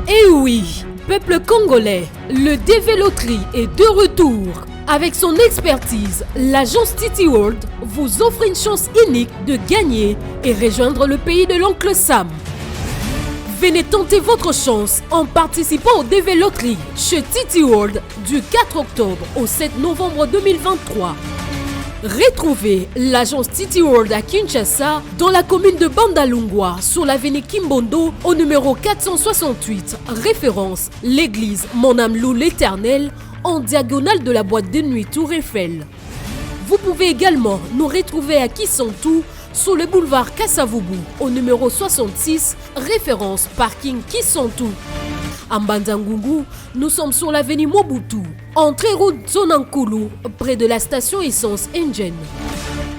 Eh oui, peuple congolais, le DV Loterie est de retour. Avec son expertise, l'agence Titi World vous offre une chance unique de gagner et rejoindre le pays de l'oncle Sam. Venez tenter votre chance en participant au DV Loterie chez Titi World du 4 octobre au 7 novembre 2023. Retrouvez l'agence Titi World à Kinshasa dans la commune de Bandalungwa sur l'avenue Kimbondo au numéro 468, référence l'église Mon âme loue l'Éternel en diagonale de la boîte de nuit Tour Eiffel. Vous pouvez également nous retrouver à Kissantou sur le boulevard Kassavubu au numéro 66, référence parking Kissantou. À Mbandangungu, nous sommes sur l'avenue Mobutu, entrée route Zonankulu, près de la station essence Engine.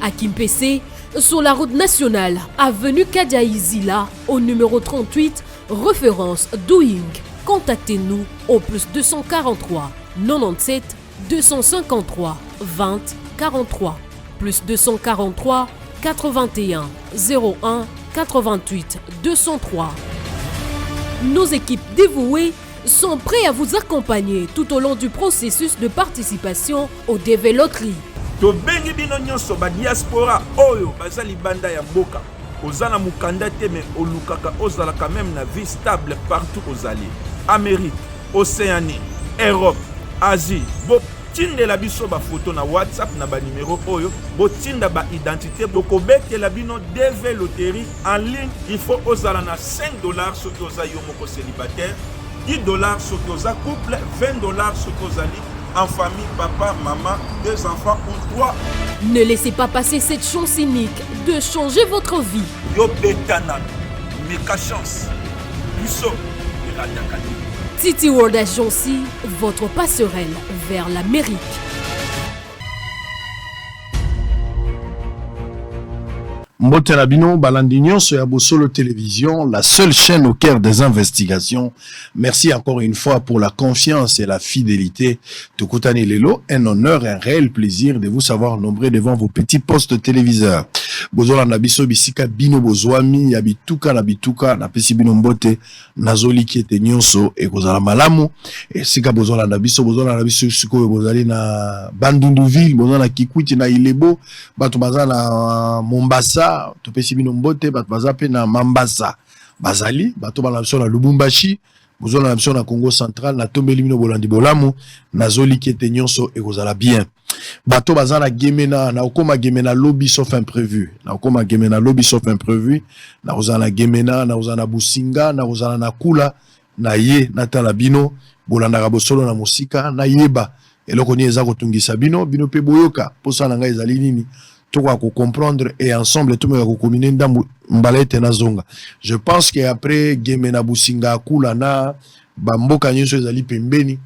À Kimpese, sur la route nationale, avenue Kadiaïzila, au numéro 38, référence Doing. Contactez-nous au plus 243 97 253 20 43, plus 243 81 01 88 203. Nos équipes dévouées sont prêtes à vous accompagner tout au long du processus de participation au DV Loterie. Tobengi bino nyonso ba diaspora oyo bazali banda ya mboka. Ozala mukanda te mais olukaka ozala quand même na vie stable partout ozali. Amérique, Océanie, Europe, Asie. Bo tindela biso ba photo na WhatsApp na ba numéro oyo. Bo tinda ba identité boko betela bino DV Loterie en ligne. Il faut ozala na $5 soki oza yo moko célibataire, $10 soki oza couple, $20 soki ozali en famille, papa, maman, 2 enfants ou 3. Ne laissez pas passer cette chance unique de changer votre vie. Yo betana, meka chance. Biso, Titi World Agency, votre passerelle vers l'Amérique. Mbote Rabino, Balandignon, sur Abosolo Télévision, la seule chaîne au cœur des investigations. Merci encore une fois pour la confiance et la fidélité. Tokutani Lelo, un honneur, un réel plaisir de vous savoir nombreux devant vos petits postes téléviseurs. Bozola Nabiso Bisika Bino Bozwami, Yabituka Nabituka, Napesi Bino Mbote, Nazoli Kiete Nyonso, et Kozala Malamu, et Sika Bozola Nabiso Suko, Bozali na Bandunduville, Bozola Kikwiti na Ilebo, Batubaza na Mombasa, Topesi Bino Mbote, Batubaza pe na Mambasa, Bazali, Batubala na Lubumbashi, Bozola na Congo Central, na Tombeli Bino Bolandi Bolamu, Nazoli Kiete Nyonso, et Kozala bien. Bato bazana gemena na okoma gemena lobby sauf imprévu na okoma gemena lobby sauf imprévu na ozana gemena na ozana businga na ozana na kula na ye na talabino bolanda kabosolo na musika na yeba eloko ni eza kotungisa bino pe boyoka posa na ngai ezali nini toko ko comprendre et ensemble tout me ko combiner ndambu mbalete na zonga. Je pense que après gemena businga kula na bamboka nyonso ezali pembeni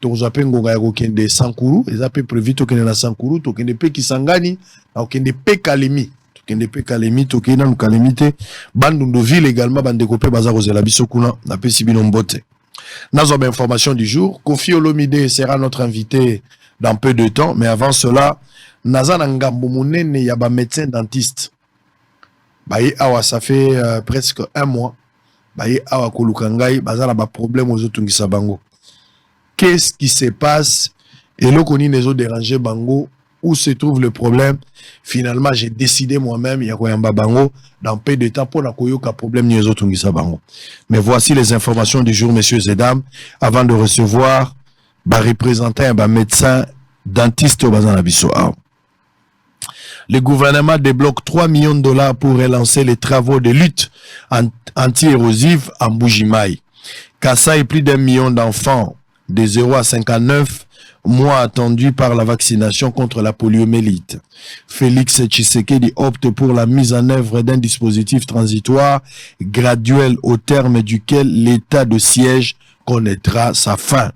tozape ngonga ya kokende Sankuru, ezape prévu tokende na Sankuru, tokende pe Kisangani, tokende pe Kalemi, tokende na Kalemi te, Bandunduville également, bandeko pe baza kozela biso kuna, na pe sibino mbote. Nazo ba information du jour, Kofi Olomide sera notre invité dans peu de temps, mais avant cela, naza na ngambo munene ya ba médecin dentiste. Baye awa ça fait presque 1 mois. Baye awa kolukangai, baza na ba problème aux otungisa bango. Qu'est-ce qui se passe? Et là, qu'on y les autres dérangés bango, où se trouve le problème? Finalement, j'ai décidé moi-même, il y a un bango, dans peu de temps pour la koyoka problème ni les autres bango. Mais voici les informations du jour, messieurs et dames, avant de recevoir, représenter un médecin dentiste au Bazanabiso. Le gouvernement débloque $3 millions pour relancer les travaux de lutte anti-érosive en Bujimaï. Kassa et plus d'1 million d'enfants de 0 à 59 mois attendus par la vaccination contre la poliomyélite. Félix Tshisekedi opte pour la mise en œuvre d'un dispositif transitoire graduel au terme duquel l'état de siège connaîtra sa fin.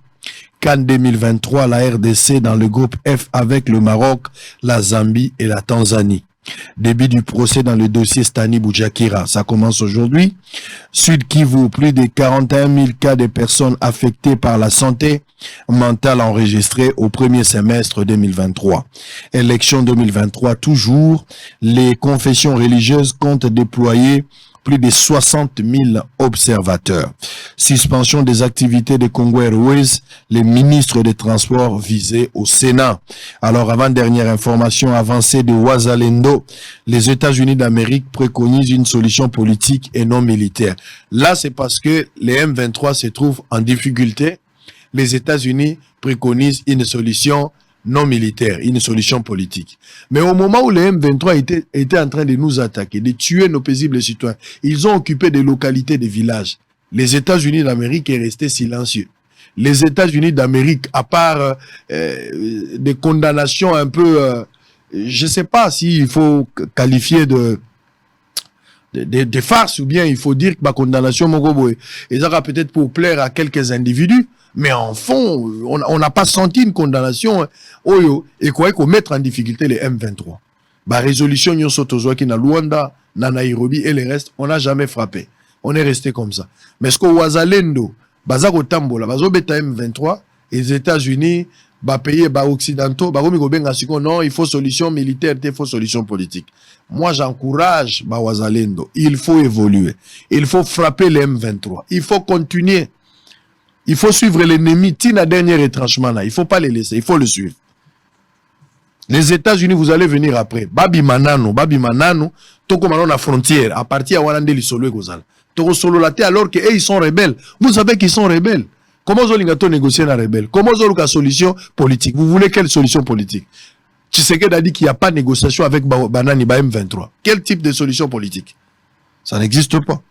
CAN 2023, la RDC dans le groupe F avec le Maroc, la Zambie et la Tanzanie. Début du procès dans le dossier Stani Boujakira. Ça commence aujourd'hui. Sud Kivu, plus de 41 000 cas de personnes affectées par la santé mentale enregistrés au premier semestre 2023. Élection 2023, toujours. Les confessions religieuses comptent déployer plus de 60 000 observateurs. Suspension des activités de Congo Airways, les ministres des Transports visés au Sénat. Alors, avant-dernière information avancée de Ouazalendo, les États-Unis d'Amérique préconisent une solution politique et non militaire. Là, c'est parce que les M23 se trouvent en difficulté. Les États-Unis préconisent une solution non militaire, une solution politique. Mais au moment où les M23 étaient en train de nous attaquer, de tuer nos paisibles citoyens, ils ont occupé des localités, des villages. Les États-Unis d'Amérique est resté silencieux. Les États-Unis d'Amérique, à part des condamnations un peu, je ne sais pas s'il faut qualifier de farce ou bien il faut dire que ma condamnation, et ça va peut-être pour plaire à quelques individus. Mais en fond, on n'a pas senti une condamnation et quoi qu'on mette en difficulté les M23. Bah, résolution Nyon Sotozwaki na Luanda, na Nairobi et les restes, on n'a jamais frappé. On est resté comme ça. Mais ce qu'on Ouazalendo, Bazako Tambola, Bazobeta M23, et les États-Unis, bah, pays, bah, occidentaux, bah, non, il faut solution militaire, il faut solution politique. Moi, j'encourage, bah, Ouazalendo. Il faut évoluer. Il faut frapper les M23. Il faut continuer. Il faut suivre l'ennemi. Tina dernier retranchement là. Il ne faut pas les laisser. Il faut le suivre. Les États-Unis, vous allez venir après. Babi Manano. Toko Manano la frontière. À partir de Walande Lisolo et Gozal. Toko Solo la alors que ils sont rebelles. Vous savez qu'ils sont rebelles. Comment vous allez négocier la rebelle? Comment vous allez la solution politique? Vous voulez quelle solution politique? Tshisekedi a dit qu'il n'y a pas de négociation avec Banani M23. Quel type de solution politique? Ça n'existe pas.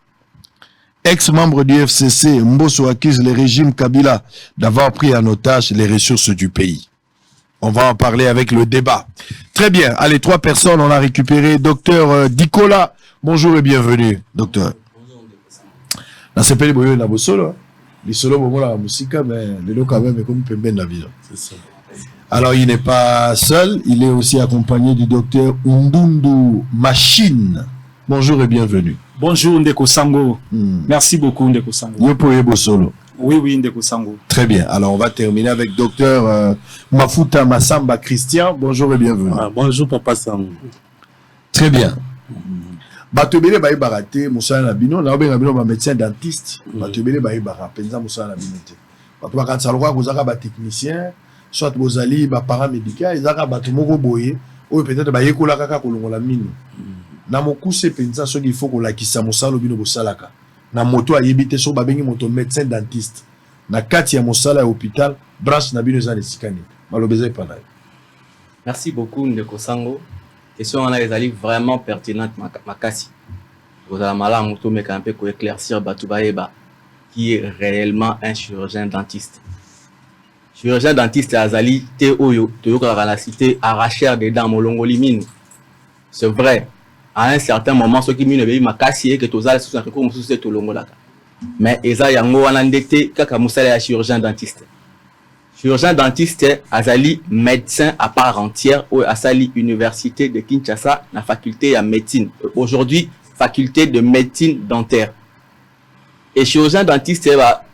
Ex-membre du FCC, Mbosso accuse le régime Kabila d'avoir pris en otage les ressources du pays. On va en parler avec le débat. Très bien. Allez, 3 personnes, on a récupéré. Docteur Dikola, bonjour et bienvenue, docteur. Bonjour. Dans ce pays, il y a solo. Les solos, il y a la musique, mais le quand même, comme Pemben la vie. C'est ça. Alors, il n'est pas seul, il est aussi accompagné du docteur Undundu Machine. Bonjour et bienvenue. Bonjour Ndeko Sango. Merci beaucoup Ndeko Sango. Oui, Ndeko Sango. Très bien. Alors on va terminer avec docteur Mafuta Massamba Christian. Bonjour et bienvenue. Bonjour Papa Sango. Très bien. Batobele bayi barate Moussa Nabino, na obenga bino ba médecin dentiste. Batobele bayi bara penza Moussa Nabino te. Bato ba kansa lokwa kozaka ba technicien, soit bozali ba paramédical, ezaka bato moko boye, ou peut-être ba yekola kaka kolongola mino. Na mokuse penza soki il faut ko lakisa mosala bino bosalaka na moto ayebite so babengi moto médecin dentiste na kati ya mosala ya hôpital branche na bino za lesikani malobeza epana. Merci beaucoup Ndeko Sango. Question on a ezali vraiment pertinente makasi. Vous allez malamu moto meka un peu ko éclaircir batu baeba qui est réellement un chirurgien dentiste. Chirurgien dentiste azali te oyo toyoka la cité arracheur des dents molongo limine. C'est vrai. À un certain moment, ceux qui m'ont dit que que tous les sous un recours sous tout l'ongolaka. Mais eza yango wanandete kaka musala ya chirurgien dentiste. Chirurgien dentiste azali médecin à part entière ou asali université de Kinshasa na faculté de médecine. Aujourd'hui faculté de médecine dentaire. Et chirurgien dentiste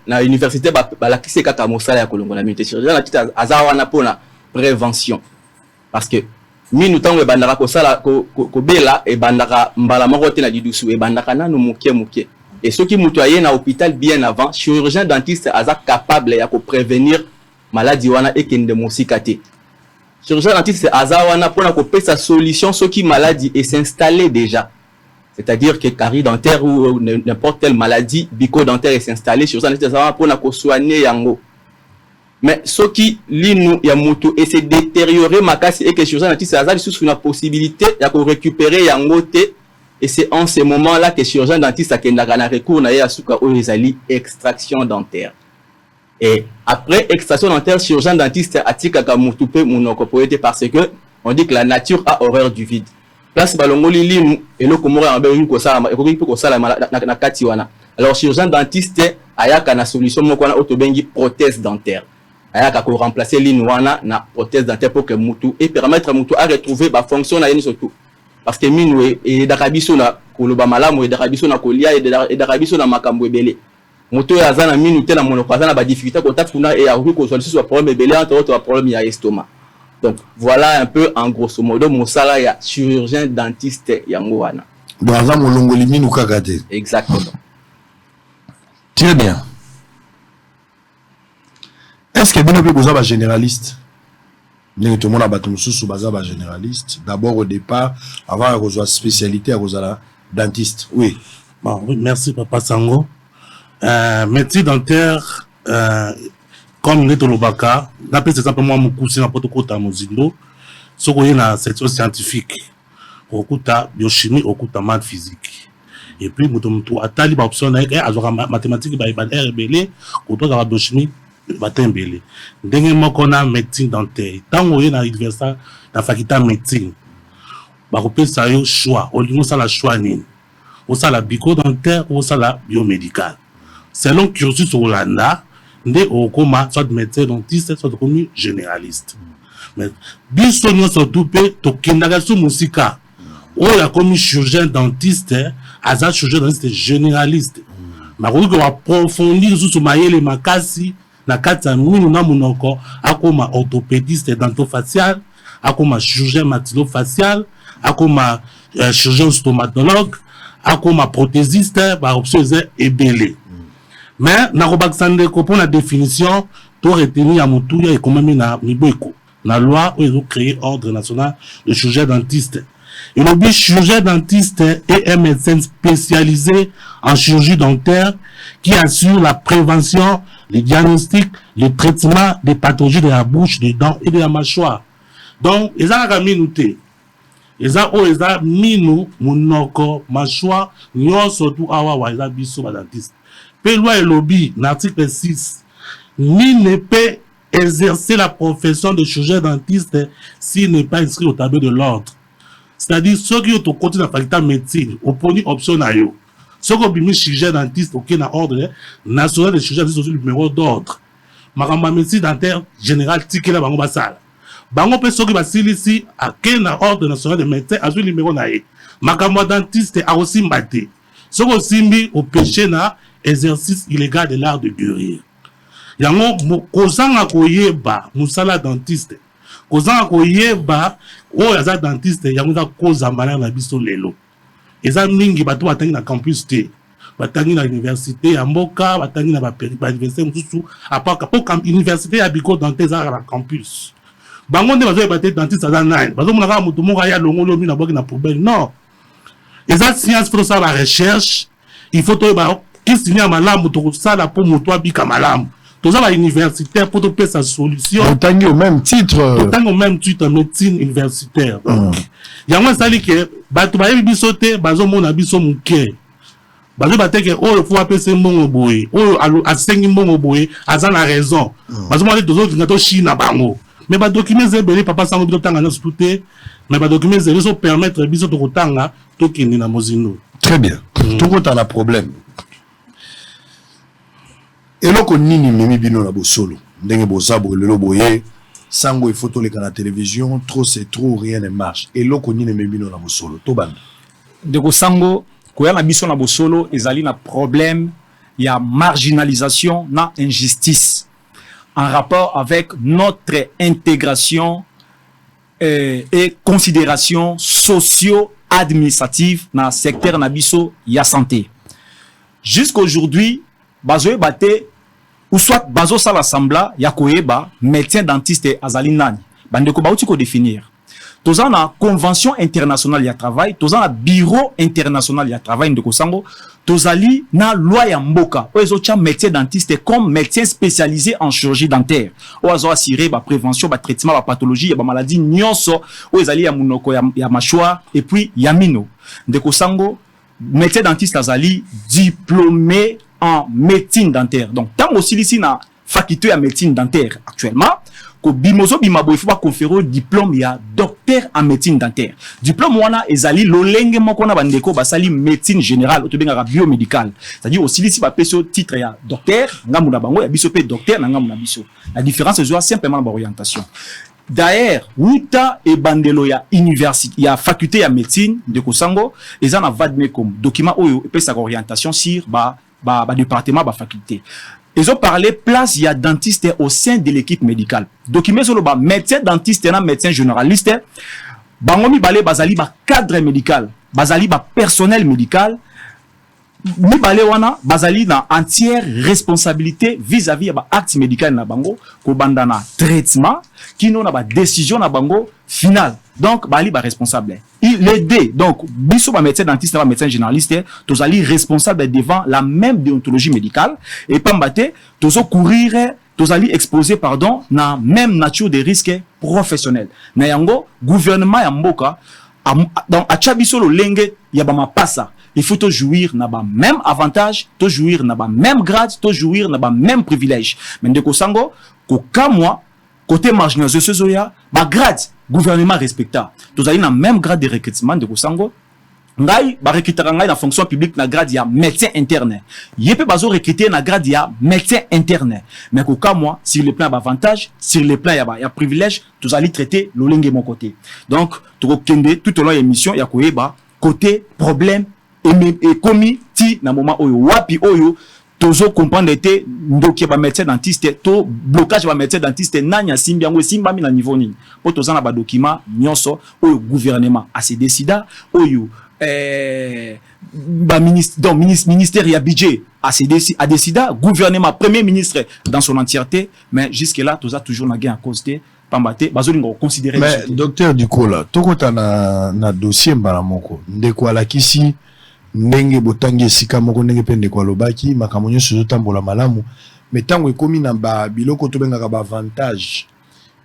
na université la kise kaka musala ya kolongola mite. Chirurgien dentiste azawana pona prévention. Parce que minu tango ebandaka kosala kobela ebandaka mbala moko te na didusu ebandaka nanu muke et ceux qui mutu aye na hôpital bien avant chirurgien dentiste aza capable ya ko prévenir maladie wana ekende mosika te. Chirurgien dentiste aza wana pona ko pesa solution ceux qui maladie et s'installer déjà, c'est-à-dire que carie dentaire ou n'importe quelle maladie bico-dentaire est s'installer chirurgien dentiste aza pona ko soigner yango. Mais ce qui l'inu ya mutu et se détériorer makasi et que chirurgien dentiste azali sous une possibilité ya ko récupérer yango te, et c'est en ce moment là que chirurgien dentiste akendaka na recours na ya suka o ezali extraction dentaire. Et après extraction dentaire chirurgien dentiste atikaka mutu pe munoko poete parce que on dit que la nature a horreur du vide. Place balongoli linu eloko moko ya mabe ko sala ekoki ko sala na kati wana. Alors chirurgien dentiste ayaka na solution moko na otobengi prothèse dentaire. Ayaka ko remplacer l'inwana na prothèse dentaire pour que mutu et permettre mutu à retrouver ba fonction na yeni surtout parce que minu et dakabiso na koloba malamu et dakabiso na kolia et dakabiso na makambo ebele mutu ya zana minu te na monoko na ba difficulté ko tafuna et ya ko solution sur problème ebele entre autres problème ya estomac. Donc voilà un peu en grosso modo mon sala ya chirurgien dentiste yango wana. Dans un molongolimi ou kakate. Exactement. Très bien. Est-ce que vous avez un généraliste? Tout le monde a battu un généraliste. D'abord, au départ, avant de spécialité, à dentiste. Oui. Bon, oui, merci, Papa Sango. Métier dentaire, comme nous sommes au Baka, d'après c'est simplement mon cousin à Potokota Mozindo, ce qu'on a dans la section scientifique, au coup de biochimie, au coup de maths physique. Et puis, nous avons atali option mathématiques, RBL, au coup de biochimie, batembele. Dernièrement, qu'on a médecine dentaire. Tant qu'on est dans l'université, dans la faculté de médecine, on peut ça un choix. On dit ça la choix ni. On ça la bico-dentaire ou ça la biomédicale. Selon cursus au Hollanda, on au coma soit médecin dentiste, soit comme généraliste. Mais biso nous surtout pe to kendagasu musika. On a comme chirurgien dentiste, azar chirurgien dentiste généraliste. Mais on va approfondir sur mayele makasi na kata minu na munoko akoma orthopédiste dentofacial, akoma chirurgien maxillofacial, akoma chirurgien stomatologue, akoma prothésiste, ba option est belé. Mais na robaksande ko pour la définition to retenir à mutuya et comme na mibeko na loi où ils ont créé ordre national de chirurgien dentiste. Et le chirurgien dentiste est un médecin spécialisé en chirurgie dentaire qui assure la prévention, le diagnostic, le traitement des pathologies de la bouche, des dents et de la mâchoire. Donc, ils ont minouté. Ils ont minou, monoko, mâchoire, nyon surtout awa, ils ont biso dentiste. Pe loi et lobby, l'article 6, ni ne peut exercer la profession de chirurgien dentiste s'il n'est pas inscrit au tableau de l'ordre. C'est-à-dire, ceux qui ont au côté de la faculté de médecine, au premier option na yo. Ceux qui ont mis chirurgien dentiste, ok, na ordre, national de chirurgien dentiste, aussi le numéro d'ordre. Maramba médecine dentaire général, ticket là, bango basal. Bango peut ceux qui basile ici, à quel ordre national de médecin, à ce numéro na ye. Maramba dentiste, a aussi mbaté. Ceux qui ont aussi mis au péché na exercice illégal de l'art de guérir. Yango, kozanga koyeba, musala dentiste. Kozanga koyeba, o yaza dentiste, yango za koza malade na biso lelo. Eza mingi bato batangi na campus te. Batangi na université ya mboka, batangi na ba université mususu, apaka po université ya biko dentaire za na campus. Bango nde bazo ebate dentiste za nine. Bazo mona ka mutu monga ya longolo mi na boki na poubelle. Non. Eza science pour ça la recherche, il faut to ba qui signer malamu to ça la pour mutu abika malamu. Tous les universitaires pour trouver sa solution. Autant au même titre. Autant au même titre médecine universitaire. Il y a un sali que batu ba yebi bisote bazo mona biso muke. Bazo bateke oh il faut appeler ce mbongo boy. Oh asengi mbongo boy azana raison. Bazo mona deux autres ngato china bango. Mais ba documents zebeli papa sango bito tanga na souté. Mais ba documents zebeli so permettre biso to kotanga to kindi na mozino. Très bien. Tout le monde a un problème. Et là, on nini memi bino na bosolo. Ndenge bosabo lelo boye sango il faut to le la télévision, trop c'est trop, rien ne marche. Et là, on nini memi bino na bosolo. To banda. Ndeko sango koya na biso na bosolo ezali na problème ya marginalisation na injustice en rapport avec notre intégration et considération socio-administrative dans le secteur na biso ya santé. Jusqu'aujourd'hui, bazoe bate ou soit bazo sa l'assembla ya koyeba médecin dentiste azali nani bandeko bauti ko définir toza na convention internationale ya travail toza na bureau international ya travail ndeko sango tozali na loi ya mboka o ezotia médecin dentiste comme médecin spécialisé en chirurgie dentaire o azo assurer ba prévention ba traitement ba pathologie ya ba maladie nyonso o ezali ya munoko ya mâchoire et puis ya mino ndeko sango médecin dentiste azali diplômé en médecine dentaire. Donc, tant aussi ici na faculté à médecine dentaire actuellement, que bimozo bimabo il faut pas conférer diplôme ya docteur en médecine dentaire. Diplôme wana ezali lolenge moko na bandeko basali médecine générale otobenga biomédicale. C'est-à-dire aussi ici ba peso titre ya docteur, ngamu na bango ya biso pe docteur na ngamu na biso. La différence c'est simplement ba orientation. D'ailleurs, Wuta et Bandelo ya université, ya faculté ya médecine de Kosango, ils en avadme comme document oyo et sa orientation sur ba département, ba faculté. Ils ont parlé place il y a dentiste au sein de l'équipe médicale. Document sur le bas médecin dentiste et médecin généraliste. bango mibale bazali ba cadre médical bazali ba personnel médical mibale wana bazali na entière responsabilité vis-à-vis ya ba acte médical na bango ko banda na traitement kino na ba décision na bango final donc bali ba responsable les deux donc biso ba médecin dentiste ba médecin généraliste tozali responsable devant la même déontologie médicale et pambate tozo courir tozali exposé pardon na même nature de risques professionnels na yango gouvernement ya mboka donc acha biso lo lenge ya ba mapasa il faut te jouir na ba même avantage te jouir na ba même grade te jouir na ba même privilège mais ndeko sango ko kamwa côté marginalisation soya ba grade gouvernement respecta tozali na même grade de recrutement ndeko sango ngai ba recruter ngai na fonction publique na grade ya médecin interne yepe bazo recruter na grade ya médecin interne mais ko kamwa sur le plan avantage sur le plan ya privilège tozali traiter lolenge mon côté donc to kende tout au long émission ya koyeba côté problème et commis ti na moment oyo wapi oyo tozo comprendre te ndoki ba médecin dentiste to blocage ba médecin dentiste nanya simbi yango simba mi na niveau nini po toza na ba document nyonso oyo gouvernement a se décida oyo ba ministre donc ministère ya budget a décida gouvernement premier ministre dans son entièreté mais jusque là toza toujours na gain à cause de pambate bazolingo considérer mais docteur Dukola tokota na dossier mbala moko ndeko alakisi ndenge botangi esika moko ndenge pe ndeko alobaki makambo nyonso ezotambola malamu mais tango ekomi na ba biloko tobengaka ba avantage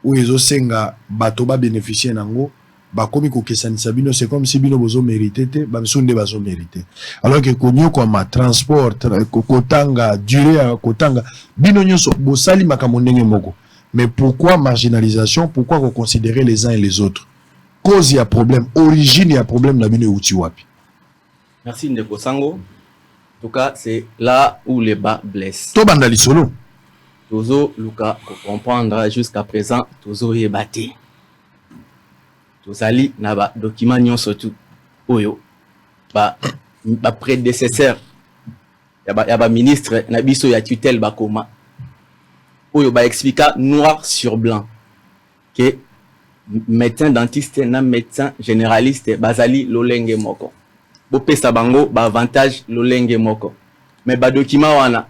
oyo ezosenga bato ba bénéficier nango bakomi kokesanisa bino c'est comme si bino bozo mérité te bamisu nde bazo mérité alors que konyo kwa ma transport kotanga durée kotanga bino nyonso bosali makambo ndenge moko mais pourquoi marginalisation pourquoi considérer les uns et les autres cause ya problème origine ya problème na bino uti wapi. Merci Ndeko Sango. En tout cas, c'est là où les bas blessent. Tobanda li solo. Tozo Luka comprendre jusqu'à présent tozo yebate. Tozali na ba document nyonso tout oyo ba prédécesseur ya ba ministre na biso ya tutelle ba koma oyo ba expliquer noir sur blanc que médecin dentiste na médecin généraliste bazali lolenge moko. Bopesa bango ba avantage lolenge moko mais ba document wana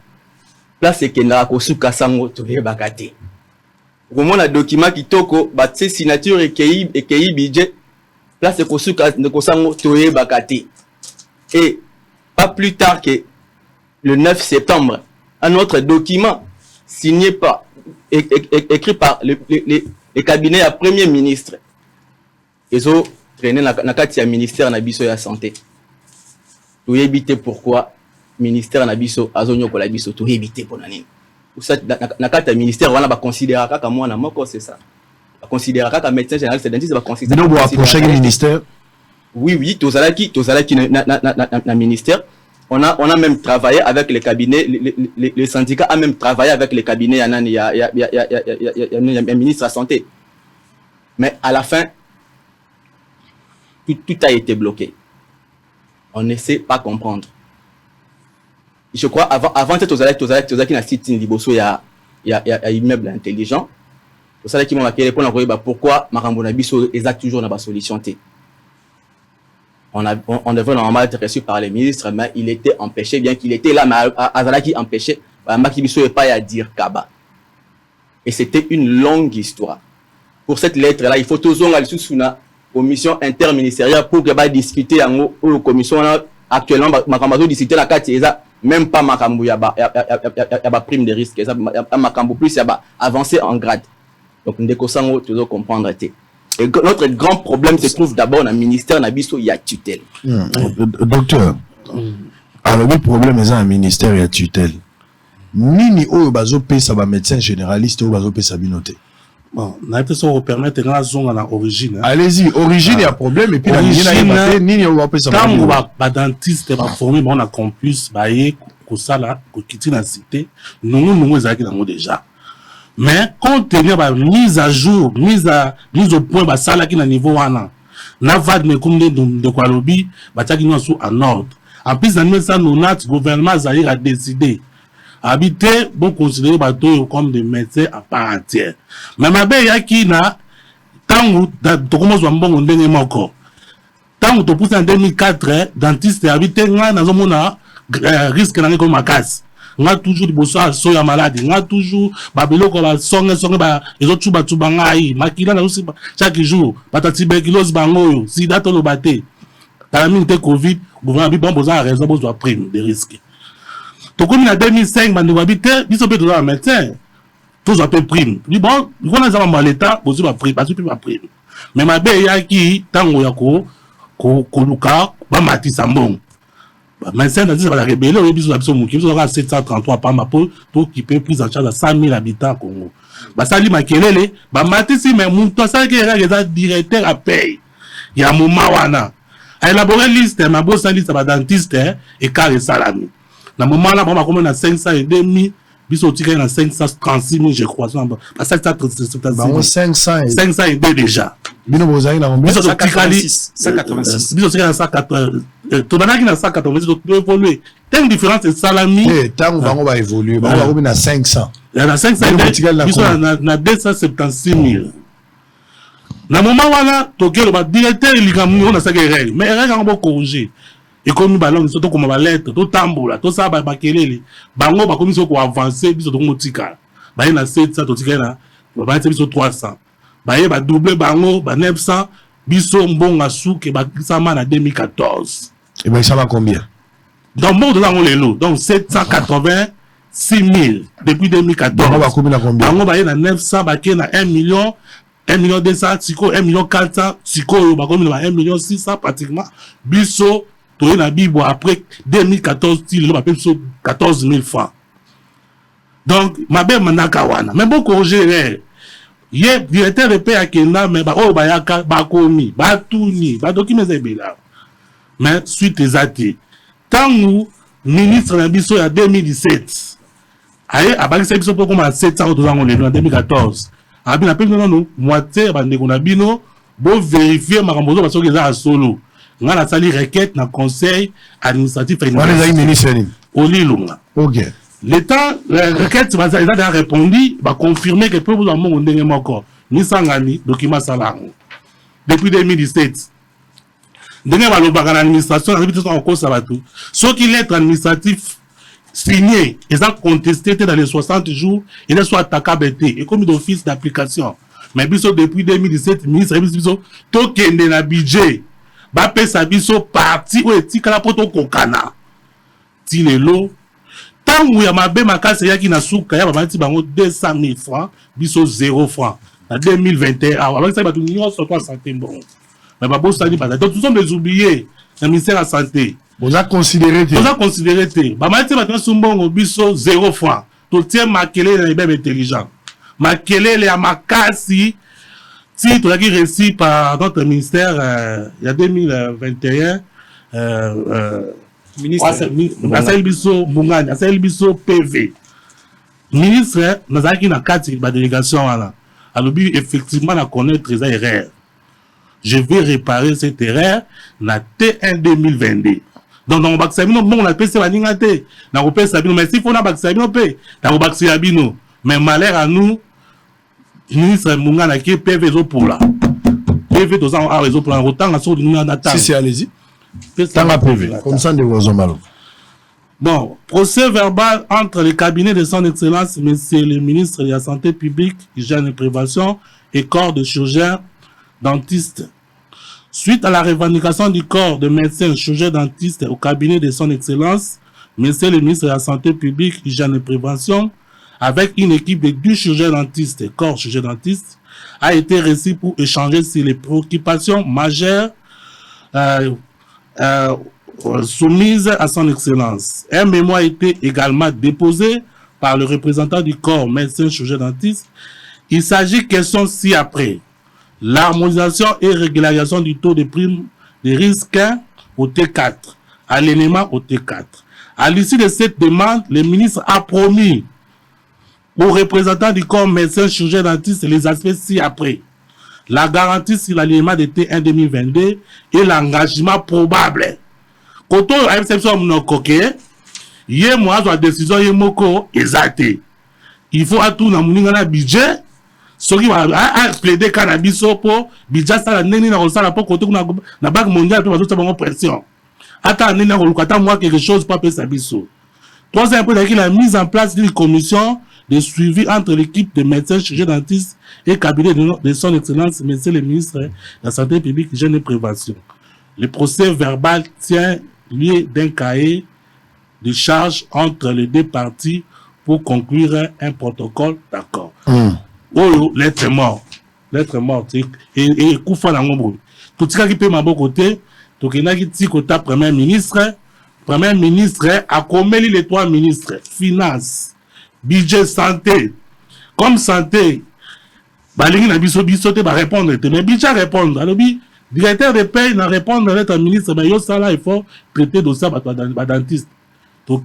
place ekenda ko suka sango toye bakate komona document kitoko ba tse signature ekei budget place ko suka ko sango toye bakate et pas plus tard que le 9 septembre un autre document signé par écrit par le cabinet à premier ministre ezo traîner na kati ya ministère na biso ya santé. To éviter pourquoi ministère na biso azonyo ko la biso to éviter pour nani ça na kata ministère wana ba considérer kaka mwana moko c'est ça ba considérer kaka médecin généraliste dentiste ba considérer donc approcher le ministère oui tozalaki na ministère on a même travaillé avec les cabinets les syndicats a même travaillé avec les cabinets ya nani ya ministre de la santé mais à la fin tout a été bloqué. On ne sait pas comprendre. Je crois avant tozalaki na site liboso ya immeuble intelligent. Tozalaki mon akele pour na pourquoi makambo na biso exact toujours na ba solution té. On devait normalement être reçu par les ministres mais il était empêché bien qu'il était là mais azalaki empêché maki biso e pas ya dire kaba. Et c'était une longue histoire. Pour cette lettre là, il faut tozonga lisusu na commission interministérielle pour que va discuter en au commission actuellement makambo discuter la carte eza même pas makambo ya ba prime de risque eza makambo plus ya ba avancer en grade donc ndeko sango toujours comprendre té et notre grand problème se trouve d'abord dans le ministère na biso ya tutelle. Docteur alors le problème est dans le ministère ya tutelle nini oyo bazo pesa ba médecin généraliste oyo bazo pesa binoté. Bon, on a été sur permettre la zone à l'origine. Allez-y, origine, il y a problème, et puis la ligne, on va pas savoir. Quand on dentiste va former, on a campus, bailler, ça là, quitter la cité, nous avons déjà. Mais quand on a mise à jour, mise au point, ça là qui est à niveau 1, n'a pas de comme de quoi lobby, qui nous sous en ordre. En plus, dans ça, le gouvernement a décidé. Habiter, bon considérer bateau comme des médecins à part entière. Mais ma belle, qui n'a, tango tokomozwa mbongo ndenge moko tango topusa en 2004 dentiste habite nga nazomona risque nange ko makasi nga toujours liboso aso ya malade nga toujours babiloko basonge ba ezotuba ngai makila na usi chaque jour batatuberculose bango oyo sida toloba te talamine te covid gouvernement bon boza raison bozwa prime de risque tokomi na 2005 bandeko habite biso pe toza médecin tozwa pe prime bon ngona za ba l'état bozwa prime basu pe ba prime mais mabe yaki tango ya ko luka ba matisa mbongo médecin dans la rébellion au biso biso muki biso ka 733 par ma pour qui peut prise en charge à 100 000 habitants au Congo basali makelele ba matisi mais muto ça que directeur à paye ya moma wana a élaboré liste ma bossa liste ba dentiste et carré salami na moment là ba comme na 500 et demi biso tika na 536 000 je crois ça 500 et déjà bino bozali na combien 186 biso tika na 180 to banaki na 186 donc évoluer telle différence c'est salami tango bango ba évoluer bango ba na 500 na 500 biso na 276 000 na moment wana tokelo ba directeur likamuni on a ça règle mais règle on va corriger et comme balon surtout comme ba lettre to tambola to ça ba kelele bango ba komiso ko avancer biso to motika ba na 700 to tika na ba biso 300 ba ye ba doubler bango ba 900 biso mbonga souke ba kisama na 2014 et ben ça va combien donc bon dans les lots donc 786 000 depuis 2014 bango ba combien na combien bango ba ye na 900 ba ke na 1 million 200 siko 1 million 400 siko ba comme na 1 million 600 pratiquement biso to na bibo après 2014 il ba biso 14 000 francs donc mabe manaka wana mais bon corriger ye directeur de paix akenda mais ba o ba yaka ba komi ba tuni ba documents ebela mais suite ezati tangu ministre na biso ya 2017 aye abakisa biso poko ma 700 dollars en 2014 abi na pe non moitié ba ndeko na bino bo vérifier makambo zo baso keza solo nga na sali requête na conseil administratif et administratif olilunga OK l'état requête ba a répondu ba confirmer que peut vous en mongo ndenge moko ni sangani document salango depuis 2017 ndenge ba lobaka na administration na biso en cause sabatu ce qui lettre administratif signé et ça contesté dans les 60 jours il est soit attaqué et comme d'office d'application mais biso depuis 2017 ministre biso to kende na budget ba pesa biso parti ou etikala poto kokana ti lelo tangu ya mabe makase yaki na suka ya babati bango 200 000 francs biso 0 francs en 2021 avec ça batu nyonso to santé bon mais ba bossa ni bata donc nous sommes des oubliés le ministère de la santé vous a considéré ba mati batu sumbongo biso 0 francs to tient makele na bébé intelligent makele ya makasi si tu as reçu par notre ministère il y a 2021 ministre Asel Bisso Mungani Asel Bisso PV ministre nazaki na kati ba délégation wana alobi effectivement na connaître les erreurs je vais réparer cette erreur na T1 2022 donc on va sabino bon na pesa baninga te na ko pesa bino mais si faut na ba sabino pe na ko ba sabino mais malheur à nous ministre Mungana qui PV zo pour là PV to ça a raison pour autant na so na data si allez-y tanga PV comme ça de vos malo. Bon, procès verbal entre le cabinet de son excellence monsieur le ministre de la santé publique, hygiène et prévention et corps de chirurgien dentiste. Suite à la revendication du corps de médecins chirurgiens dentistes au cabinet de son excellence monsieur le ministre de la santé publique, hygiène et prévention, avec une équipe de 2 chirurgiens dentistes et corps chirurgiens dentistes, a été reçu pour échanger sur les préoccupations majeures soumises à son excellence. Un mémoire a été également déposé par le représentant du corps médecin chirurgien dentiste. Il s'agit question ci-après. L'harmonisation et régularisation du taux de prime de risque au T4, à l'élément au T4. À l'issue de cette demande, le ministre a promis aux représentants du corps médecin chirurgien dentiste les aspects ci-après. La garantie sur l'alignement de T1 2022 et l'engagement probable. Quand on a exception mon coquet, hier moi la décision yé moko exacte. Il faut à tout na muninga na budget soki a plaider cannabis pour bija ça neni na ça pour côté na banque mondiale pour bazo bango pression ata neni na kolukata moi quelque chose pour pesa biso. Troisième point, la mise en place d'une commission de suivi entre l'équipe de médecins chirurgiens dentistes et cabinet de son excellence monsieur le ministre de la santé publique, hygiène et prévention. Le procès verbal tient lieu d'un cahier de charge entre les deux parties pour conclure un protocole d'accord. Oh, l'être mort et koufa na ngombo tout ça qui peut ma bon côté to kenaki ti kota premier ministre a commis les trois ministres finance budget santé comme santé balingi na biso te ba répondre mais budget répondre alors bi directeur de paie na répondre à ministre mais yo ça là il faut traiter dossier ba dentiste to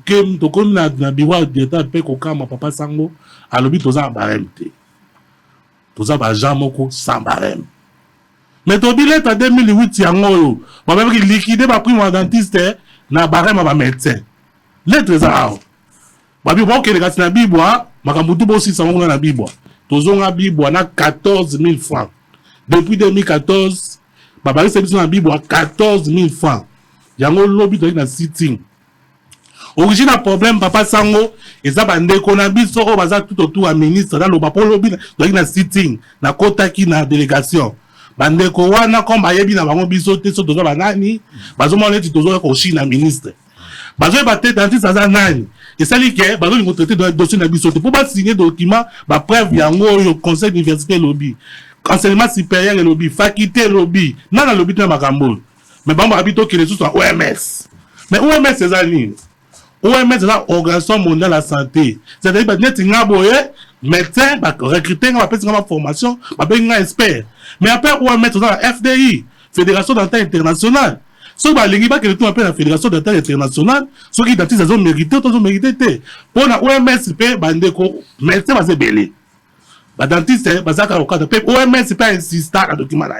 comme na biwa directeur de paie ko kama papa sango alobi toza barème te toza ba jamoko sans barème mais to bilet en 2008 yango yo ba même ki liquider ba prix mo dentiste na barème ba médecin lettre za ba bi bo ke le na bibwa makambutu bo 600 na bibwa tozonga bibwa na 14 000 francs depuis 2014 ba ba service na bibwa 14 000 francs yango lobby to na sitting origine problème papa sango eza bandeko na biso o baza tout autour à ministre dans le ba lobby to na sitting na kotaki na délégation bandeko wana comme bayebi na bango biso te so tozo ba nani bazo mona ti tozo ko china ministre bazo ba tête dentiste aza nani et ça li ke bazo ni traiter dans dossier na biso te pour ba signer document ba preuve yango yo conseil d'université lobby enseignement supérieur et lobby faculté lobby na lobby te makambo mais bango habito que les sous OMS mais OMS c'est ça ni OMS c'est la organisation mondiale de la santé c'est-à-dire ba net ngaboye médecin ba recruter ba pesa ma formation ba benga expert mais après OMS c'est la FDI Fédération dentaire internationale so ba lingi ba que tout appelle la Fédération dentaire internationale so qui dentiste ont mérité te pour la OMS pe bandeko médecin ba se belé ba dentiste ba zaka okata pe OMS pas insister à document là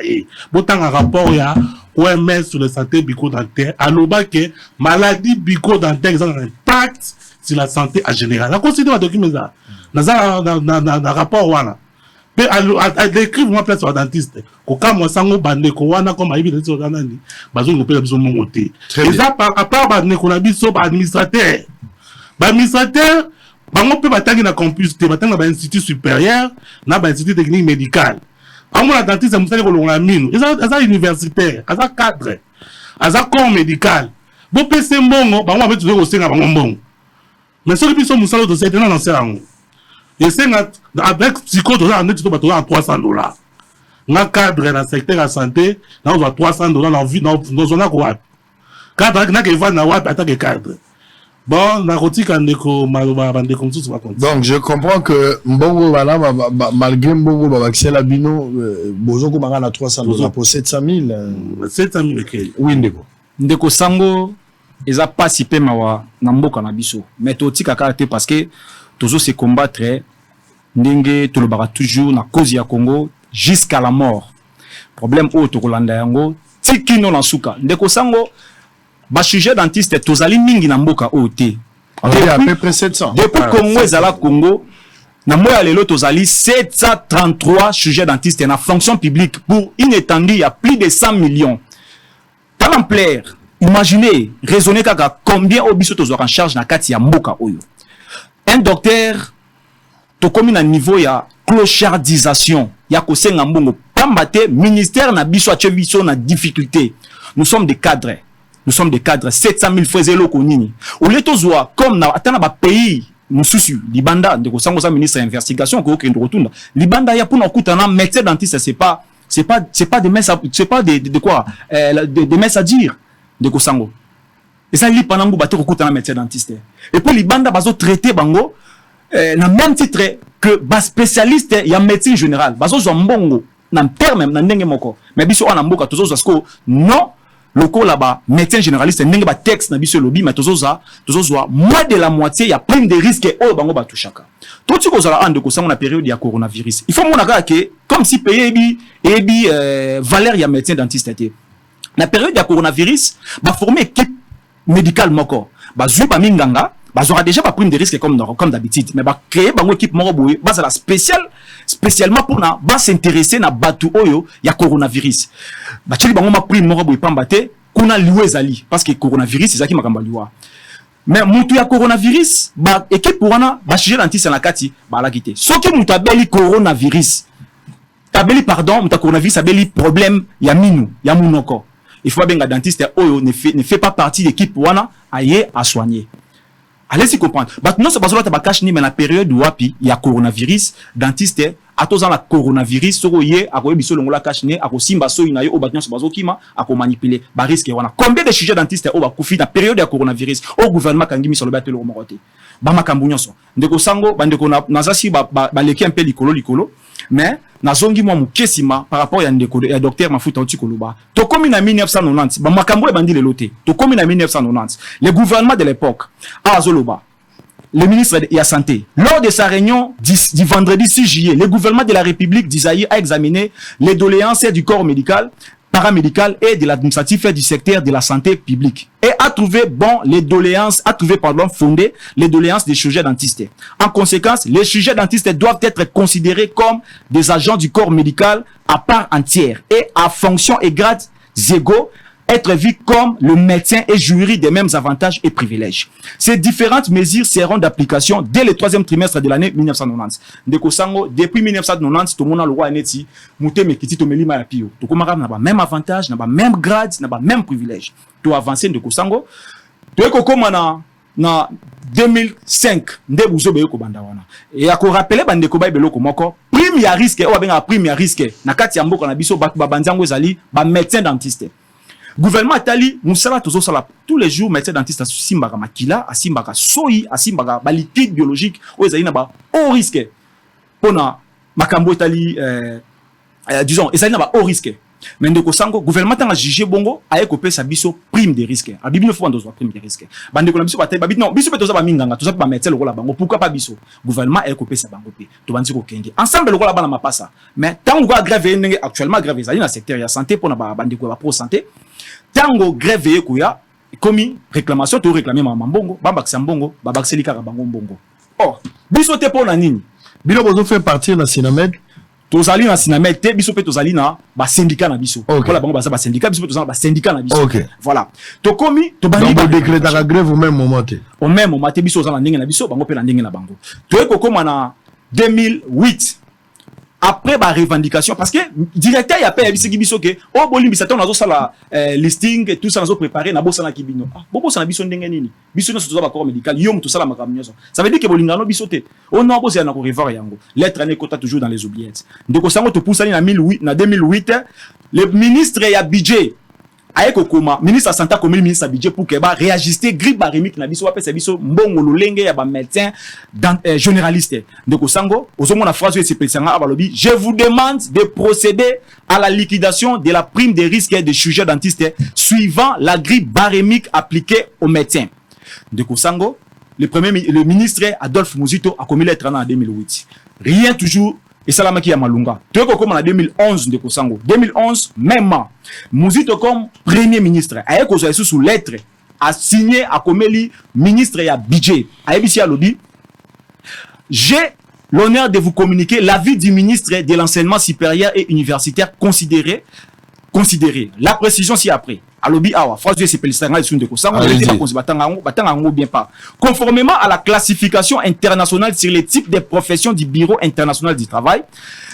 botan un rapport ya OMS sur la santé bucco-dentaire aloba que maladie bucco-dentaire a un impact sur la santé en général. La considère le document là. Dans rapport wana. Pe à décrire moi place au dentiste. Ko kama sango bande ko wana comme ayibi de so nani. Bazo ngopela biso mongote. Et ça à part bande ko na biso ba administrateur. Ba administrateur bango pe batangi na campus te batanga ba institut supérieur na ba institut technique médical. Amo la dentiste musali ko longa mine. Eza universitaire, eza cadre. Eza corps médical. Bo pese mbongo bango ba tuzo ko senga bango mbongo. Mais ceux qui sont musalo de cette dans serang. Et c'est avec psycho dollar net to bato à $300. Na cadre na secteur de santé, na on va $300 dans vie dans zona ko wat. Cadre na ke va na wat attaque cadre. Bon, la rotique en éco maloba bande comme tout ça. Donc je comprends que Mbongo voilà malgré Mbongo Babaxel Abino Bozoko Mara na $300 pour 700 000 OK. Oui ndeko. Ndeko sango eza pasi pe mawa na mboka na biso. Mais totika karte parce que tozo se combattre ndenge tolobaka toujours na cause ya Congo jusqu'à la mort. Problème o tokolanda yango tikino na suka. Ndeko sango ba sujet dentiste tozali mingi na mboka OT. À peu près 700. Depuis Congo ezala Congo na moya lelo tozali 733 sujets dentistes na fonction publique pour une étendue il y a plus de 100 millions. Dans l'ampleur, imaginez, raisonnez kaka combien obiso tozo en charge na kati ya mboka oyo. Un docteur to komi na niveau ya clochardisation ya kosenga mbongo pambate ministère na biso ache biso na difficulté. Nous sommes des cadres. 700 000 francs zelo konini. Ou letozwa comme na atana ba pays mususu libanda ndeko sango sa ministre d'investigation ko kendo rotunda. Libanda ya pona okutana médecin dentiste c'est pas des messes de quoi des messes à dire ndeko sango. Et ça li panango bato okutana médecin dentiste. Et puis libanda bazo traiter bango na même titre que ba spécialiste ya médecine générale. Bazo zo mbongo na terme na ndenge moko. Mais biso ana mboka tozo zo non loko là-bas, médecin généraliste, n'est pas texte, n'a pas lobby, mais tozoza, moins de la moitié, il y a plein de risques et oh, bango batu chaka. Tout ce qu'on a en de la période de coronavirus. Il faut mon que, comme si payer valeur y a médecin dentiste. La période de coronavirus, bah former équipe médicale moko, bah zuba minganga, bah aura déjà pas pris des risques comme d'habitude, mais bah créer bango équipe moko boy, bah c'est la spéciale spécialement pour na ba s'intéresser na batu oyo ya coronavirus ba tili bango ma prime moko boy pambate kuna liwe zali parce que coronavirus ezaki makamba liwa mais mutu ya coronavirus ba équipe wana ba sujet dentiste na kati ba la kité soki mutu abeli coronavirus tabeli pardon muta coronavirus abeli problème ya minu ya munoko il faut benga dentiste oyo ne fait pas partie de l'équipe wana aye à soigner. Allez-y comprendre. Maintenant c'est parce que ta cache ni mais la période wapi il y a coronavirus dentiste atoza la coronavirus soko ye akoye biso longola cache ni akosimba so ina yo obatnya so bazokima akomanipuler ba risque wana. Combien de sujets dentistes o ba kufi na période ya coronavirus au gouvernement kangi mi solo batelo mokote. Ba makambu nyonso. Ndeko sango bandeko na zasi ba leki un peu likolo mais nazongi mwa mukesima par rapport ya ndeko ya docteur Mafuta Otikoloba to komi na 1990 ba makambo e bandi lelote to komi na 1990 le gouvernement de l'époque Azoloba le ministre de la Santé lors de sa réunion du vendredi 6 juillet le gouvernement de la République d'Isaïe a examiné les doléances du corps médical paramédical et de l'administratif du secteur de la santé publique et a trouvé fondé les doléances des chirurgiens dentistes. En conséquence, les chirurgiens dentistes doivent être considérés comme des agents du corps médical à part entière et à fonction et grades égaux, être vus comme le médecin et jouir des mêmes avantages et privilèges. Ces différentes mesures seront d'application dès le 3e trimestre de l'année 1990. Depuis 1990, tout le monde a le droit de mouter kiti to melima ya pio. To komara na ba même avantage, na ba même grade, na ba même privilège. To avancer de Kosango. To ekokoma na 2005 nde buzo be ko banda wana. Et ako rappeler bande ko ba beloko moko prime ya risque o benga prime ya risque na kati ya mboka na biso ba banzango ezali ba médecin dentiste. Gouvernement Itali, Moussala tozo sala tous les jours médecin dentiste asimbaka makila, asimbaka soyi, asimbaka ba liquide biologique o ezali na ba haut risque. Pona makambo Itali disons ezali na ba haut risque. Mais ndeko sango gouvernement tanga jugé bongo aye kopé sa biso prime de risque. Abibi no fo ndozo prime de risque. Bande ko na biso ba tayi babit non, biso petoza ba minganga, toza ba médecin lokola bango. Pourquoi pas biso? Gouvernement aye kopé sa bango pe. To bandi ko kenge. Ensemble lokola bana mapasa. Mais tango ga grève ndenge actuellement grève ezali na secteur ya santé pona ba bande ko ba pro santé. Tango grève kuya komi réclamation to réclamer mama mbongo babakisa mbongo babakiseli kaka bango mbongo. Oh, biso te pona nini? Bino bozo fait partir na Sinamed. Tozali na Sinamed te biso pe tozali na ba syndicat na biso. Voilà bango ba syndicat biso pe tozali na ba syndicat na biso. Voilà. To komi to bandi ba décret la grève au même moment te. Au même moment te biso tozala ndenge na biso bango pe na ndenge na bango. To ekokoma na 2008. Après ba revendication parce que directeur ya paye bisiki biso ke o bolimbisa to nazo sala listing et tout ça nazo préparer na bossa na kibino bobo na biso ndenge nini biso no soza ba corps médical yo mutu sala makamnyoso ça veut dire que bolingano biso te on no bossa na ko revoir yango lettre ne kota toujours dans les oubliettes ndeko sango to poussani na 2008 le ministre ya budget aeko koma ministre santé comme ministre budget pour que ba réajuster grippe barémique na biso ba pesa biso mbongo lolenge ya ba médecin généraliste ndeko sango ozomo na phrase et pesanga abalobi je vous demande de procéder à la liquidation de la prime des risques de chirurgien dentiste suivant la grippe barémique appliquée aux médecins ndeko sango le ministre Adolphe Muzito a commis lettre en 2008 rien toujours. Et ça la qui a malunga. Tu es comme en 2011 de Kosango. 2011 même Muzito comme premier ministre. Aye ko sous lettre a signé a comeli ministre ya budget. Aye bisi alobi. J'ai l'honneur de vous communiquer l'avis du ministre de l'enseignement supérieur et universitaire considéré. La précision si après. Alobi awa phrase de sepelistanga de Kosango bien pas. Conformément à la classification internationale sur les types de professions du Bureau international du travail,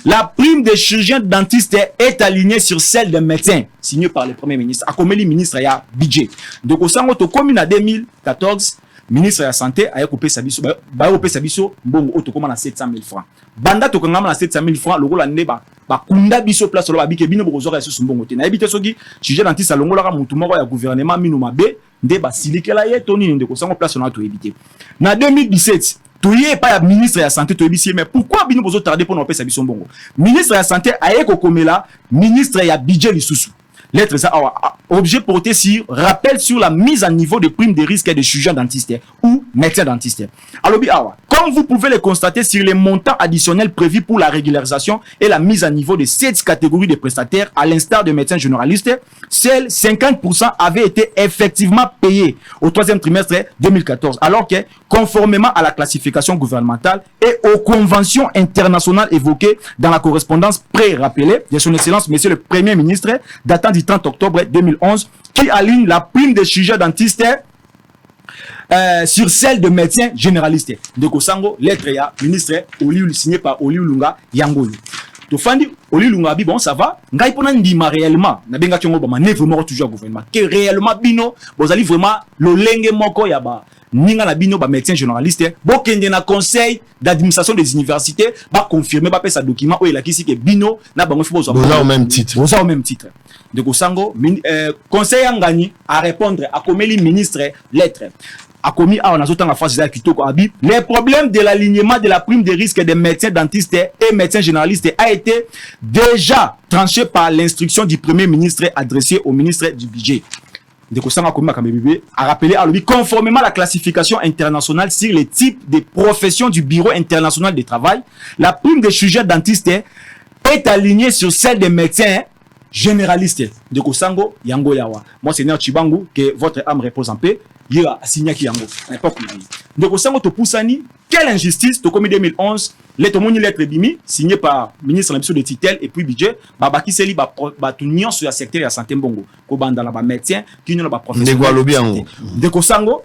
la prime des chirurgiens dentistes est alignée sur celle des médecins, signé par le premier ministre. Akomeli ministre ya budget. De Kosango to commune en 2014, ministre de la santé a coupé sa biso mbongo auto comme na 700 000 francs. Banda to kangama na 700 000 francs lokola ndeba ba kunda biso place lo babike bino bokozora yesu mbongo te. Na ebite soki chirurgien dentiste alongola ka mutu moko ya gouvernement minu mabe ndeba silikela ye toni ndeko sango place na to ebite. Na 2017 toye pa ya ministre ya santé to ebisi mais pourquoi bino bozo tarder pour na pesa biso mbongo? Ministre ya santé a kokomela ministre ya budget lisusu. Lettre ça objet porté sur rappel sur la mise à niveau des primes de risque des chirurgiens dentistes ou médecins dentistes. Alors, comme vous pouvez le constater sur les montants additionnels prévus pour la régularisation et la mise à niveau de cette catégorie de prestataires, à l'instar de médecins généralistes, seuls 50% avaient été effectivement payés au troisième trimestre 2014, alors que, conformément à la classification gouvernementale et aux conventions internationales évoquées dans la correspondance pré-rappelée de son Excellence, Monsieur le Premier ministre, datant du 30 octobre 2011, qui aligne la prime des chirurgiens dentistes sur celle de médecins généralistes. De Kosango, lettre ya ministre signé par Oli Lunga Yangoli. Tofandi Oli Lunga bi bon ça va. Ngai pona ndima réellement. Na benga kyongo ba ne vraiment toujours gouvernement. Que réellement bino bozali vraiment lolenge moko ya ba ninga na bino ba médecin généraliste bo kende na conseil d'administration des universités ba confirmer ba pesa document o elakisi ke bino na bango fo au même titre. Au même titre. De Kosango conseil ngani à répondre à komeli ministre lettre. A commis à la phase les problèmes de l'alignement de la prime de risque des médecins dentistes et médecins généralistes a été déjà tranché par l'instruction du Premier ministre adressée au ministre du Budget. De Kosanga Komi Makamebe a rappelé à lui conformément à la classification internationale sur les types de professions du Bureau international du travail, la prime des chirurgiens dentistes est alignée sur celle des médecins généralistes. De Kosango Yango Yawa. Monseigneur Chibangu, que votre âme repose en paix. Il a signé qui yango à l'époque. Donc au sein de Poussani, quelle injustice to commis 2011, lettre lettre bimi signé par ministre de la tutelle et puis budget babaki seli ba tunion sur le secteur de la santé mbongo ko banda la ba médecin qui ne ba professionnel de Kosango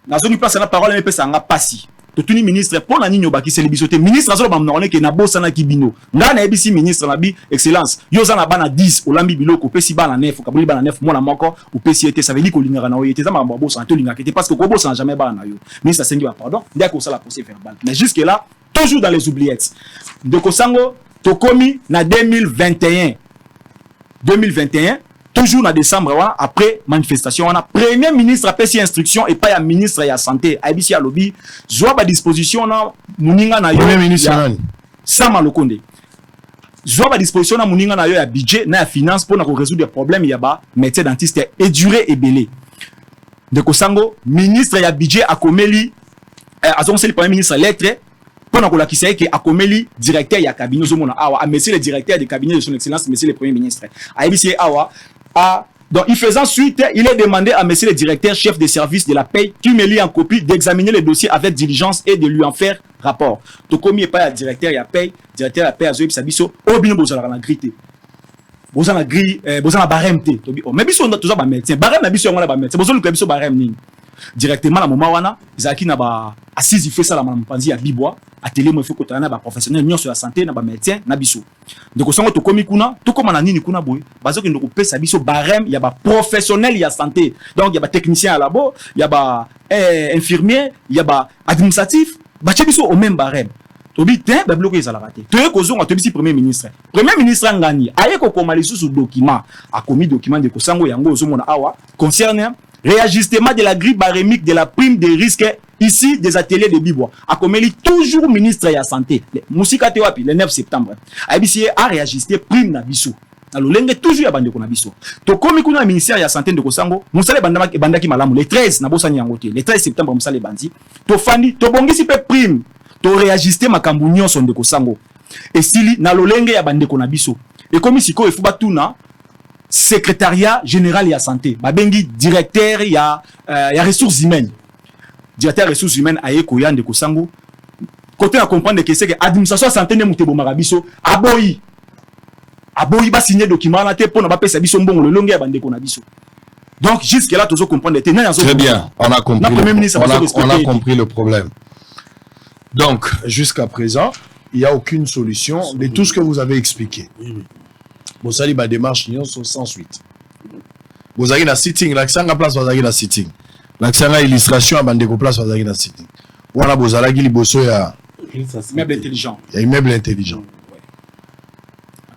na zone place na parole mais pesa nga pasi to tuni ministre pour la nino baki seli bisoté ministre azolo ba mnone ke na bossa na kibino nga na ebisi ministre na bi excellence yo za na bana 10 olambi biloko pesi bana 9 kabuli bana 9 mona moko ou pesi été ça veut dire ko lingaka na oyete za ma bossa to lingaka te parce que ko bossa jamais bana yo ministre sengi ba pardon ndia ko sala procès verbal mais jusque là toujours dans les oubliettes de Kosango to komi na 2021 toujours en décembre après manifestation on a premier ministre après ces instructions et pas ya ministre ya santé abisi ya lobby joa ba disposition na muninga na yo premier ministre nani Sama Lokonde joa ba disposition na muninga na yo ya budget na ya finance pour na résoudre des problèmes ya ba médecin dentiste et durée et belé de Kosango ministre ya budget akomeli azonse le premier ministre lettre pour na kolakisa ke akomeli directeur ya cabinet zomona awa a monsieur le directeur de cabinet de son excellence monsieur le premier ministre abisi awa. Donc, il faisant suite, il est demandé à monsieur le directeur chef des services de la paie qui me lit en copie d'examiner le dossier avec diligence et de lui en faire rapport. Donc, comme il n'est pas le directeur, il y a paie, directeur de la paie à Zoé Sabiso, au bino bozala na grité. Bozala grille, bozala barème te. Mais biso on a toujours ba médecin. Barème na biso on a ba médecin. Bozala ko biso barème ni. Directement la moment wana, izaki na ba assise il fait ça la manampanzi ya Bibois, atelier mo faut ko tana ba professionnel nyon sur la santé na ba médecin na biso. Donc songo to komi kuna, to koma na nini kuna boy, bazo ke ndoko pesa biso barème ya ba professionnel ya santé. Donc ya ba technicien à labo, ya ba infirmier, ya ba administratif, ba biso au même barème. Tobi te ba bloqué ça la raté. To ko zonga to bisi premier ministre. Premier ministre ngani, aye ko koma lisusu document, a commis document de Kosango yango ozomona awa concerne réajustement de la grille barémique de la prime des risques ici des ateliers de Bibois. A commis toujours ministre de la santé. Musika Tewapi le 9 septembre. ABC a réajusté prime na biso. Alors l'enge toujours ya bande ko na biso. To komi kuna ministère ya santé de Kosango, musale bandaki malamu le 13 na bosani yangote. Le 13 septembre musale bandi. To fandi to bongisi pe prime. To réajusté makambu nyonso de Kosango. Et sili na lolenge ya bande ko na biso. Et comme siko efuba tuna secrétariat général ya santé babengi directeur ya ressources humaines directeur ressources humaines aye ko yande ko sango côté à comprendre que c'est que administration santé ne mutebo marabiso aboyi ba signer document na te pona ba pesa biso mbongo le longue ya bande ko na biso donc jusque là tozo comprendre te na très bien on a compris on a compris le problème donc jusqu'à présent il y a aucune solution de tout ce que vous avez expliqué. Vous avez une démarche sans suite. Vous avez une sitting, l'accent à place, vous avez une sitting. L'accent à illustration à bande place, vous avez une sitting. Voilà, vous avez une bosso, il y a immeuble intelligent. Il y a immeuble intelligent.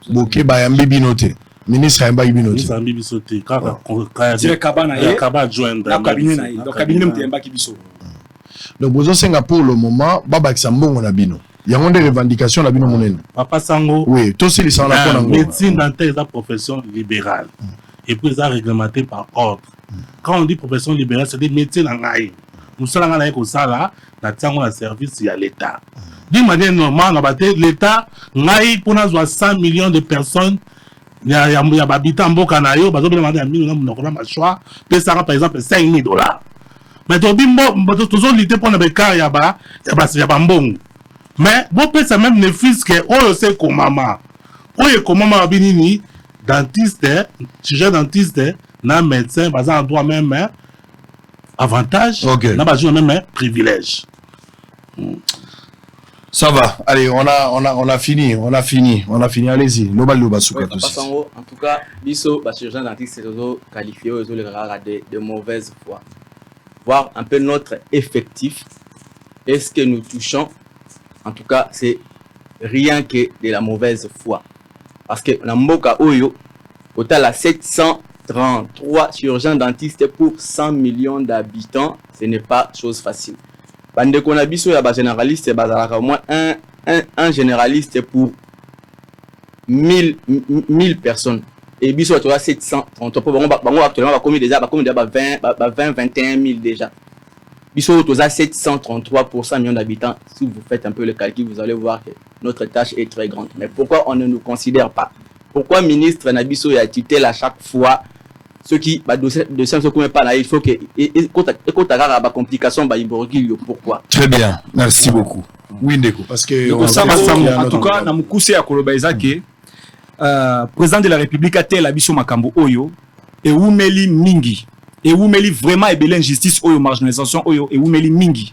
Boké, bah, un bibi noté. Ministre, un bibi noté. Ministre, un bibi sauté. Dire cabane, il y a cabane joindre. Cabinet, donc cabinet, il y a un bibi biso. Donc, vous avez pour le moment, Baba Xambon, on a bino. Il y a des revendications là, bino monen. Papa Sango. Oui, tous les gens là. Médecine dentaire est une profession libérale. et puis ils sont réglementés par ordre. Quand on dit profession libérale, c'est des métiers dans l'AI. Nous sommes dans l'AI comme ça, là, dans le service, il y a l'État. D'une manière normale, l'État, l'AI, pour nous avoir 100 millions de personnes, il y a des habitants en Bokanayo, par exemple, il y a un choix, par exemple, $5,000. Mais toujours l'idée pour le cas, il y a un bon. Mais bon, ça même ne fils que, oh, c'est comme maman. Oh, comme maman, binini, dentiste, chirurgien dentiste, na médecin, par exemple, droit même, avantage, na pas même privilège. Ça va. Allez, on a fini. Allez-y. En tout cas, biso, chirurgien dentiste, c'est qualifié de mauvaise foi. Voir un peu notre effectif. Est-ce que nous touchons? En tout cas, c'est rien que de la mauvaise foi. Parce que dans Mboka Oyo, total à 733 chirurgiens dentistes pour 100 millions d'habitants, ce n'est pas chose facile. Bande Konabiso, il y a un généraliste, au moins un généraliste pour 1000 personnes. Et biso, tu as 733. Actuellement, déjà 21 000 déjà. Biso, tu as 733 pour 100 millions d'habitants. Si vous faites un peu le calcul, vous allez voir que notre tâche est très grande. Mais pourquoi on ne nous considère pas? Pourquoi ministre Nabiso a tutelle à chaque fois ceux qui de sciences ne pas là, il faut que écoute la complication pourquoi? Très bien, merci beaucoup. Oui Ndeko, parce que en tout cas na mukuse ya koloba ezake président de la République a tel abiso makambo oyo et umeli mingi et umeli vraiment ebele injustice oyo marginalisation oyo et umeli mingi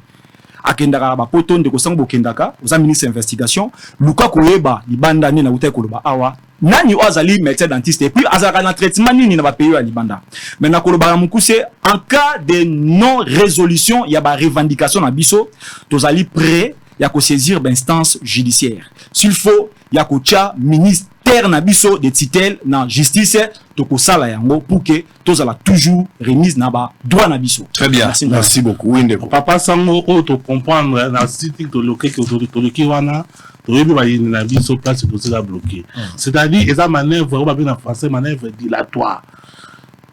akendaka ba poto ndeko sango bokendaka oza ministre investigation luka koyeba libanda ni na uta koloba awa nani azali médecin dentiste et puis azaka na traitement nini na ba pays ya libanda maintenant koloba mukuse en cas de non résolution ya ba revendication na biso tozali prêt ya ko saisir d'instance judiciaire s'il faut ya ko tia ministère na biso de titel na justice to ko sala yango pour que tozala toujours remise na ba droit na biso. Très bien, merci beaucoup. Oui Ndeko. Papa sango o to comprendre na site to loquer que to loquer wana to yebi ba na biso place to se bloquer. C'est-à-dire esa manœuvre ba bien en français manœuvre dilatoire.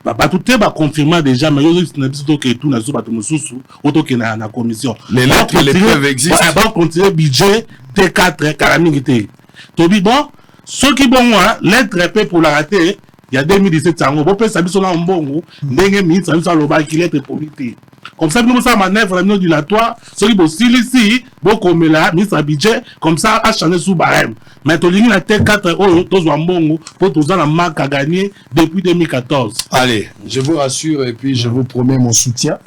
Bah tout est confirmé déjà mais yo na biso que tout na zo ba to mususu auto que na commission. Les lettres les preuves existent. Ba continuer budget T4 calamité. To bi bon ceux qui bon lettre épée pour la rater il y a 2017 sango bo pesa biso na mbongo ndenge ministre biso aloba ki lettre politique comme ça nous ça manœuvre la dilatoire ceux qui bo ici bo comme là ministre budget comme ça a changé sous barème mais to ligne la T4 oh to zo mbongo pour tous la marque à gagner depuis 2014. Allez, je vous rassure et puis je vous promets mon soutien.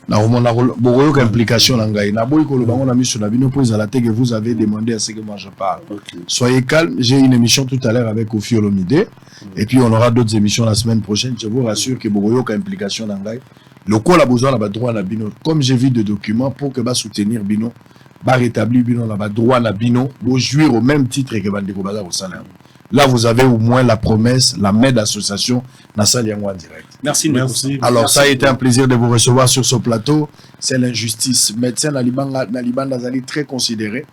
Na boyo ka implication na ngai na boy ko lo bango na mission na bino pour la que vous avez demandé à ce que moi je parle. Soyez calme, j'ai une émission tout à l'heure avec Kofi Olomide et puis on aura d'autres émissions la semaine prochaine. Je vous rassure que boyo ka implication na ngai. Le col a besoin na ba droit na bino comme j'ai vu de documents pour que ba soutenir bino ba rétablir bino na ba droit na bino pour jouir au même titre que Bandeko Baza au salaire. Là, vous avez au moins la promesse, la main d'association, Nassal Yango en direct. Merci, merci. Alors, merci. Ça a été un plaisir de vous recevoir sur ce plateau. C'est l'injustice. Médecin Naliban Nazali très considéré.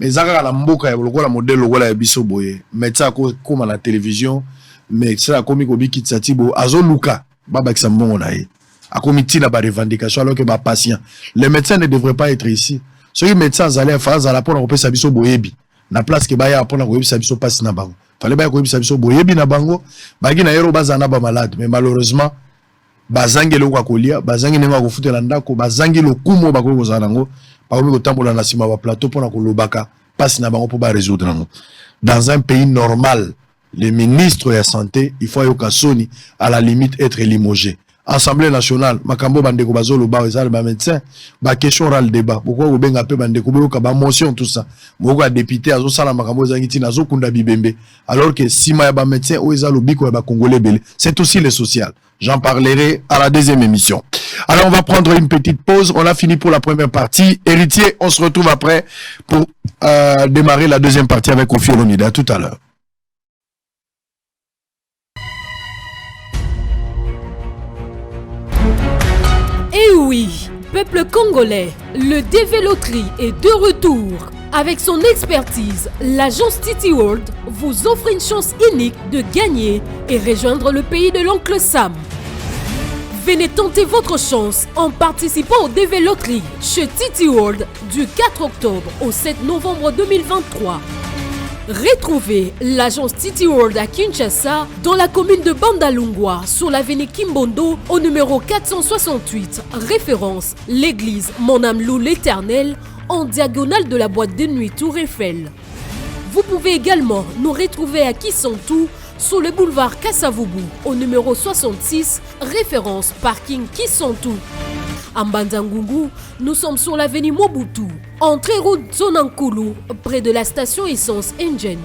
Mais Zara la mboka, le modèle, le biso boye. Médecin comme à la télévision, médecin comme Kobi Kitsatibo, Azo Luka, Baba Xambon Onaye. A comité la revendication alors que ma patient. Les médecins ne devraient pas être ici. Ceux médecins allaient à phase à la pone repère Sabiso Boyebi. Na place que baya apona ko yebisa biso passe na bango fallait baya ko yebisa biso boyebi na bango bagi na yero bazana ba malade mais malheureusement bazangi le kwa kolia bazangi nenga ko futela ndako bazangi lo kumo ba ko kozana ngo ba ko tambola na sima ba plateau pona ko lobaka passe na bango pour ba résoudre ngo dans un pays normal le ministre de la santé il faut yoka soni à la limite être limogé. Assemblée nationale, makambo bandeko bazolo ba ezal ba médecin, ba question oral débat. Pourquoi vous benga pe bandeko boyoka ba motion tout ça. Moko député azo sala makambo zangiti nazo kunda bibembe. Alors que si ma ba médecin o ezalo biko ba congolais belé, c'est aussi le social. J'en parlerai à la deuxième émission. Alors on va prendre une petite pause, on a fini pour la première partie. Héritier, on se retrouve après pour démarrer la deuxième partie avec Kofi Olomide. À tout à l'heure. Et oui, Peuple congolais, le DV Loterie est de retour. Avec son expertise, l'agence Titi World vous offre une chance unique de gagner et rejoindre le pays de l'oncle Sam. Venez tenter votre chance en participant au DV Loterie chez Titi World du 4 octobre au 7 novembre 2023. Retrouvez l'agence Titi World à Kinshasa dans la commune de Bandalungwa sur l'avenue Kimbondo au numéro 468, référence l'église Mon âme loue l'Éternel en diagonale de la boîte de nuit Tour Eiffel. Vous pouvez également nous retrouver à Kissantou sur le boulevard Kassavubu au numéro 66, référence parking Kissantou. À Mbanzangungu, nous sommes sur l'avenue Mobutu, entrée route Zonankulu, près de la station essence Engine.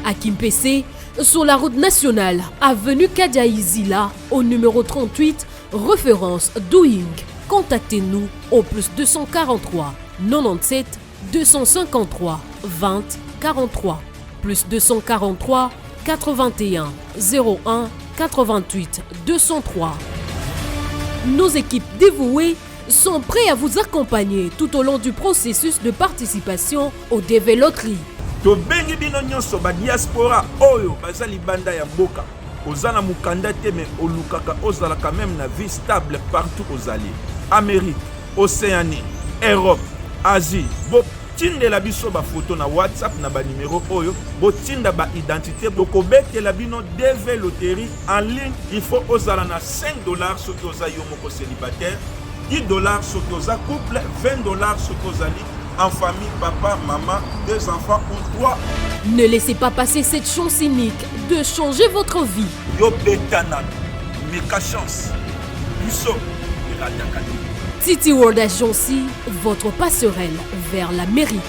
À Kimpese, sur la route nationale, avenue Kadiaizila, au numéro 38, référence Doing. Contactez-nous au plus 243 97 253 20 43 plus 243 81 01 88 203. Nos équipes dévouées sont prêtes à vous accompagner tout au long du processus de participation au DV Loterie. tobengi bino nyonso ba diaspora oyo bazali banda ya mboka ozana mukanda te me olukaka ozalaka même na vie stable partout ozali Amérique, Océanie, Europe, Asie. Botindela biso ba photo na WhatsApp na ba numéro oyo botinda ba identité bokobetela bino DV Loterie en ligne. Il faut ozala na $5 soki oza yo moko célibataire, $10 soki oza couple, $20 soki ozali en famille, papa, maman, 2 enfants ou 3. Ne laissez pas passer cette chance unique de changer votre vie. Yo betana, meka chance. Biso, Titi World Agency, votre passerelle vers l'Amérique.